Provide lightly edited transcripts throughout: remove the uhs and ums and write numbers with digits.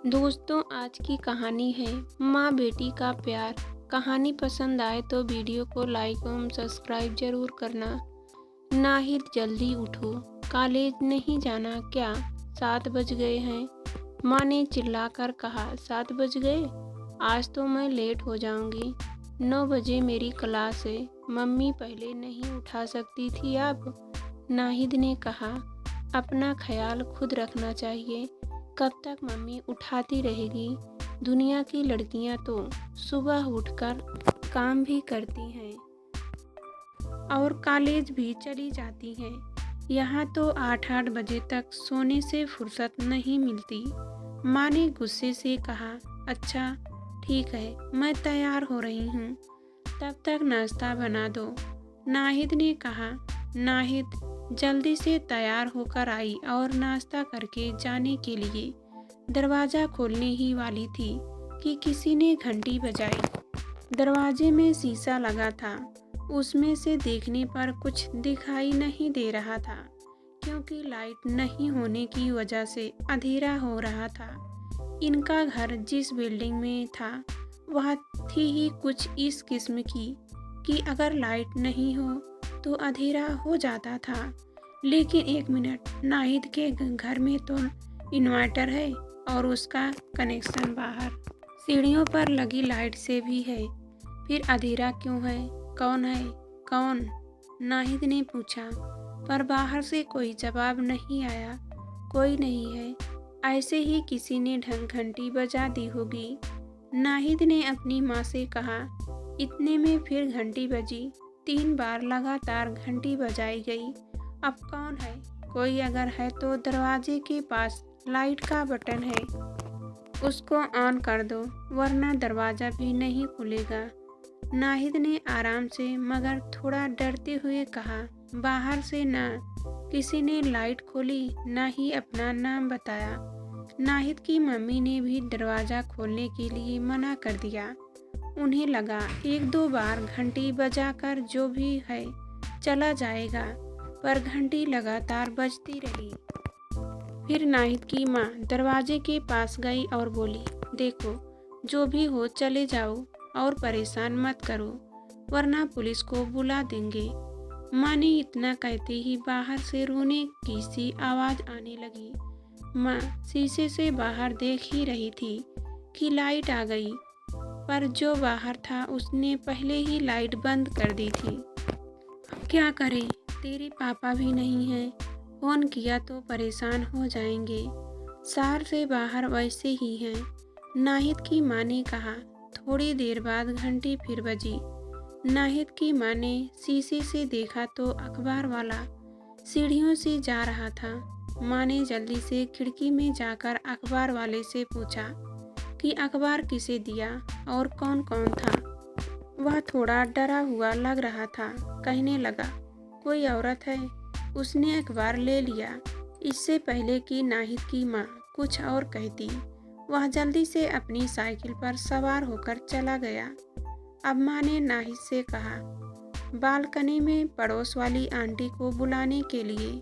दोस्तों, आज की कहानी है माँ बेटी का प्यार। कहानी पसंद आए तो वीडियो को लाइक एवं सब्सक्राइब जरूर करना। नाहिद, जल्दी उठो, कॉलेज नहीं जाना क्या? 7 बज गए हैं। माँ ने चिल्लाकर कहा। 7 बज गए? आज तो मैं लेट हो जाऊंगी। 9 बजे मेरी क्लास है। मम्मी पहले नहीं उठा सकती थी आप? नाहिद ने कहा। अपना ख्याल खुद रखना चाहिए। कब तक मम्मी उठाती रहेगी? दुनिया की लड़कियां तो सुबह उठकर काम भी करती हैं और कॉलेज भी चली जाती हैं। यहाँ तो 8-8 बजे तक सोने से फुर्सत नहीं मिलती। माँ ने गुस्से से कहा। अच्छा ठीक है, मैं तैयार हो रही हूँ, तब तक नाश्ता बना दो। नाहिद ने कहा। नाहिद जल्दी से तैयार होकर आई और नाश्ता करके जाने के लिए दरवाज़ा खोलने ही वाली थी कि किसी ने घंटी बजाई। दरवाजे में शीशा लगा था। उसमें से देखने पर कुछ दिखाई नहीं दे रहा था, क्योंकि लाइट नहीं होने की वजह से अंधेरा हो रहा था। इनका घर जिस बिल्डिंग में था वह थी ही कुछ इस किस्म की कि अगर लाइट नहीं हो तो अंधेरा हो जाता था। लेकिन एक मिनट, नाहिद के घर में तो इन्वर्टर है और उसका कनेक्शन बाहर सीढ़ियों पर लगी लाइट से भी है। फिर अंधेरा क्यों है? कौन है? कौन? नाहिद ने पूछा, पर बाहर से कोई जवाब नहीं आया। कोई नहीं है, ऐसे ही किसी ने घंटी बजा दी होगी। नाहिद ने अपनी माँ से कहा। इतने में फिर घंटी बजी। 3 बार लगातार घंटी बजाई गई। अब कौन है? कोई अगर है तो दरवाजे के पास लाइट का बटन है, उसको ऑन कर दो, वरना दरवाज़ा भी नहीं खुलेगा। नाहिद ने आराम से मगर थोड़ा डरते हुए कहा। बाहर से ना किसी ने लाइट खोली, ना ही अपना नाम बताया। नाहिद की मम्मी ने भी दरवाज़ा खोलने के लिए मना कर दिया। उन्हें लगा 1-2 बार घंटी बजाकर जो भी है चला जाएगा, पर घंटी लगातार बजती रही। फिर नाहिद की माँ दरवाजे के पास गई और बोली, देखो, जो भी हो चले जाओ और परेशान मत करो, वरना पुलिस को बुला देंगे। माँ ने इतना कहते ही बाहर से रोने की सी आवाज़ आने लगी। माँ शीशे से बाहर देख ही रही थी कि लाइट आ गई, पर जो बाहर था उसने पहले ही लाइट बंद कर दी थी। अब क्या करें? तेरे पापा भी नहीं हैं। फोन किया तो परेशान हो जाएंगे। शहर से बाहर वैसे ही हैं। नाहिद की माँ ने कहा। थोड़ी देर बाद घंटी फिर बजी। नाहिद की माँ ने शीशे से देखा तो अखबार वाला सीढ़ियों से जा रहा था। माँ ने जल्दी से खिड़की में जाकर अखबार वाले से पूछा कि अखबार किसे दिया और कौन कौन था। वह थोड़ा डरा हुआ लग रहा था। कहने लगा, कोई औरत है। उसने अखबार ले लिया। इससे पहले कि नाहिद की माँ कुछ और कहती, वह जल्दी से अपनी साइकिल पर सवार होकर चला गया। अब माँ ने नाहिद से कहा, बालकनी में पड़ोस वाली आंटी को बुलाने के लिए।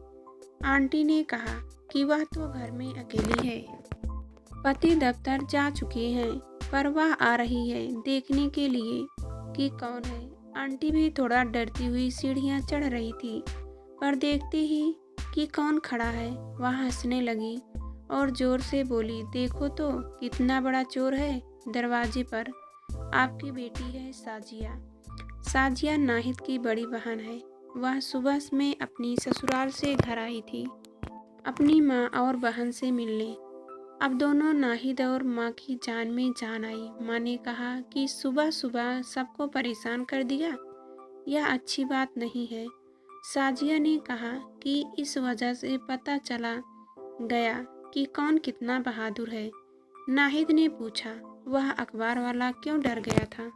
आंटी ने कहा कि वह तो घर में अकेली है, पति दफ्तर जा चुके हैं, पर वह आ रही है देखने के लिए कि कौन है। आंटी भी थोड़ा डरती हुई सीढ़ियाँ चढ़ रही थी, पर देखते ही कि कौन खड़ा है वह हंसने लगी और जोर से बोली, देखो तो कितना बड़ा चोर है दरवाजे पर। आपकी बेटी है साजिया। साजिया नाहिद की बड़ी बहन है। वह सुबह में अपनी ससुराल से घर आई थी अपनी माँ और बहन से मिलने। अब दोनों नाहिद और माँ की जान में जान आई। माँ ने कहा कि सुबह सुबह सबको परेशान कर दिया, यह अच्छी बात नहीं है। साजिया ने कहा कि इस वजह से पता चला गया कि कौन कितना बहादुर है। नाहिद ने पूछा, वह अखबार वाला क्यों डर गया था?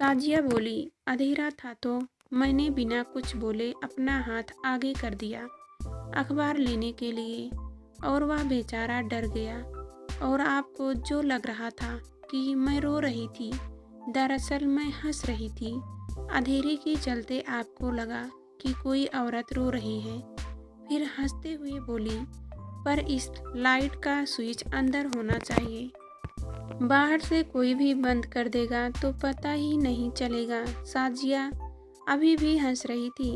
साजिया बोली, अंधेरा था तो मैंने बिना कुछ बोले अपना हाथ आगे कर दिया अखबार लेने के लिए, और वह बेचारा डर गया। और आपको जो लग रहा था कि मैं रो रही थी, दरअसल मैं हंस रही थी। अंधेरे के चलते आपको लगा कि कोई औरत रो रही है। फिर हंसते हुए बोली, पर इस लाइट का स्विच अंदर होना चाहिए। बाहर से कोई भी बंद कर देगा तो पता ही नहीं चलेगा। साजिया अभी भी हंस रही थी।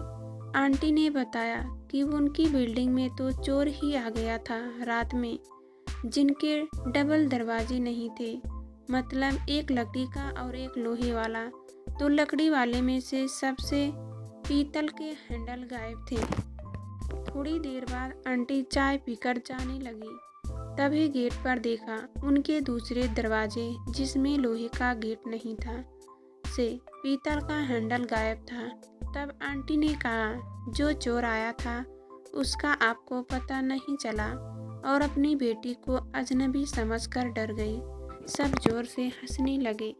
आंटी ने बताया कि उनकी बिल्डिंग में तो चोर ही आ गया था रात में, जिनके डबल दरवाजे नहीं थे, मतलब एक लकड़ी का और एक लोहे वाला। तो लकड़ी वाले में से सबसे पीतल के हैंडल गायब थे। थोड़ी देर बाद आंटी चाय पीकर जाने लगी, तभी गेट पर देखा उनके दूसरे दरवाजे, जिसमें लोहे का गेट नहीं था, से पीतल का हैंडल गायब था। तब आंटी ने कहा, जो चोर आया था उसका आपको पता नहीं चला, और अपनी बेटी को अजनबी समझकर डर गई। सब जोर से हंसने लगे।